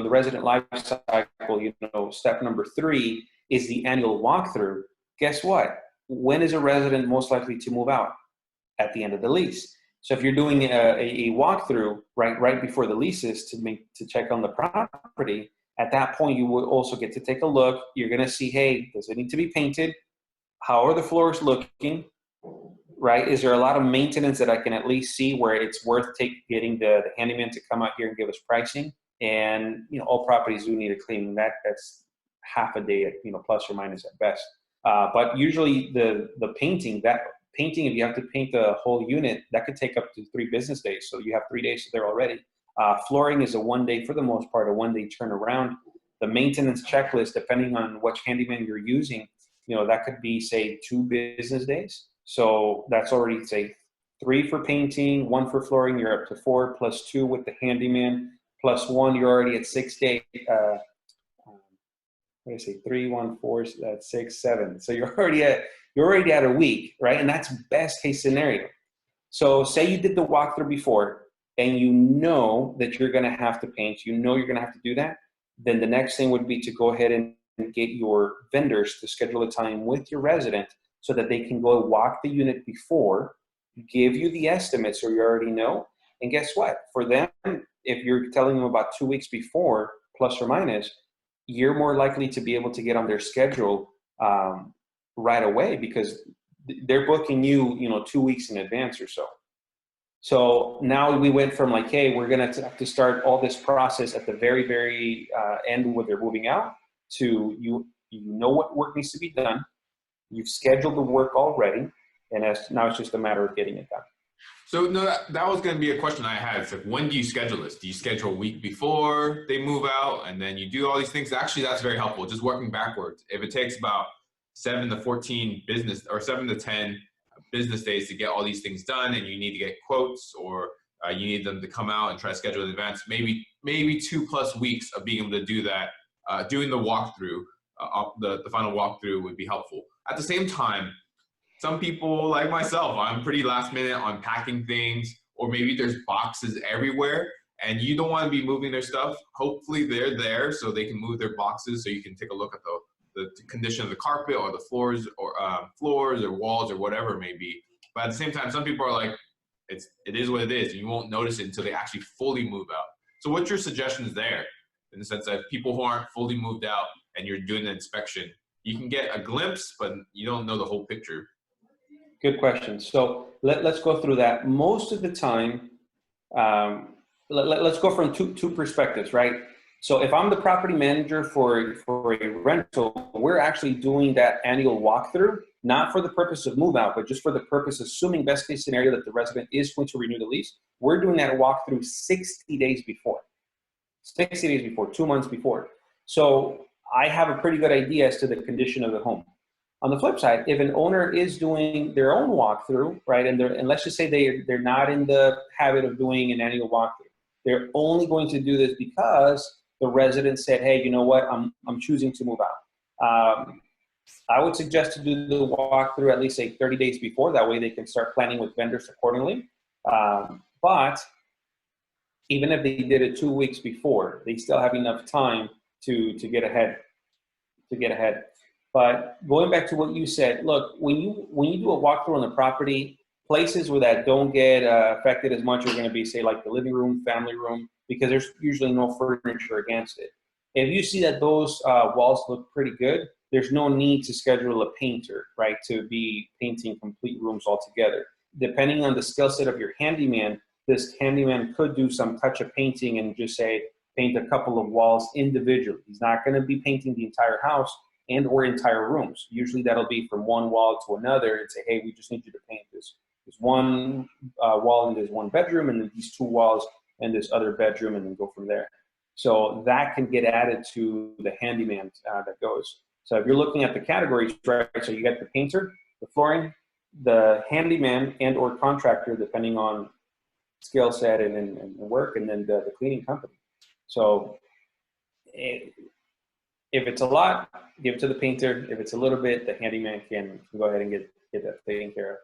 the resident life cycle, step number 3 is the annual walkthrough. Guess what? When is a resident most likely to move out? At the end of the lease. So if you're doing a walkthrough right before the lease is to check on the property, at that point you will also get to take a look. You're going to see, hey, does it need to be painted? How are the floors looking? Right? Is there a lot of maintenance that I can at least see where it's worth getting the handyman to come out here and give us pricing? And all properties do need a cleaning. That's half a day, plus or minus at best. But usually the painting, if you have to paint the whole unit, that could take up to 3 business days. So you have 3 days there already. Flooring is a 1 day, for the most part, a 1 day turnaround. The maintenance checklist, depending on which handyman you're using, that could be, say, 2 business days. So that's already, say, 3 for painting, 1 for flooring, you're up to 4, plus 2 with the handyman, plus 1, you're already at 6 days. What did I say? 3, 1, 4, that's 6, 7. So you're already at a week, right? And that's best case scenario. So say you did the walkthrough before and you know that you're going to have to paint, you're going to have to do that. Then the next thing would be to go ahead and get your vendors to schedule a time with your resident so that they can go walk the unit before, give you the estimate so you already know. And guess what? For them, if you're telling them about 2 weeks before, plus or minus, you're more likely to be able to get on their schedule right away because they're booking you, 2 weeks in advance or so. So now we went from like, hey, we're going to have to start all this process at the very, very end where they're moving out to you know what work needs to be done. You've scheduled the work already, and now it's just a matter of getting it done. So no, that was going to be a question I had. It's like, when do you schedule this? Do you schedule a week before they move out and then you do all these things? Actually, that's very helpful, just working backwards. If it takes about 7 to 14 business or 7 to 10 business days to get all these things done, and you need to get quotes, or you need them to come out and try to schedule in advance, maybe 2+ weeks of being able to do that, doing the walkthrough, the final walkthrough would be helpful. At the same time, some people like myself, I'm pretty last minute on packing things, or maybe there's boxes everywhere and you don't want to be moving their stuff. Hopefully they're there so they can move their boxes so you can take a look at the condition of the carpet or the floors or walls or whatever it may be. But at the same time, some people are like, it is what it is, and you won't notice it until they actually fully move out. So what's your suggestions there, in the sense that people who aren't fully moved out and you're doing an inspection, you can get a glimpse, but you don't know the whole picture? Good question. So let's go through that. Most of the time, let's go from two perspectives, right? So if I'm the property manager for a rental, we're actually doing that annual walkthrough, not for the purpose of move out, but just for the purpose, assuming best case scenario that the resident is going to renew the lease. We're doing that walkthrough 60 days before, 60 days before, 2 months before. So I have a pretty good idea as to the condition of the home. On the flip side, if an owner is doing their own walkthrough, right, and let's just say they're not in the habit of doing an annual walkthrough, they're only going to do this because the resident said, hey, you know what, I'm choosing to move out. I would suggest to do the walkthrough at least, say, 30 days before. That way they can start planning with vendors accordingly. But even if they did it 2 weeks before, they still have enough time to get ahead. But going back to what you said, look, when you do a walkthrough on the property, places where that don't get affected as much are going to be, say, like the living room, family room, because there's usually no furniture against it. If you see that those walls look pretty good, there's no need to schedule a painter, right, to be painting complete rooms altogether. Depending on the skill set of your handyman, this handyman could do some touch-up painting and just say, paint a couple of walls individually. He's not going to be painting the entire house and or entire rooms. Usually that'll be from one wall to another and say, hey, we just need you to paint this one wall in this one bedroom, and then these 2 walls in this other bedroom, and then go from there. So that can get added to the handyman that goes. So if you're looking at the categories, right, so you got the painter, the flooring, the handyman and or contractor, depending on skill set and work, and then the cleaning company. So if it's a lot, give it to the painter. If it's a little bit, the handyman can go ahead and get that taken care of.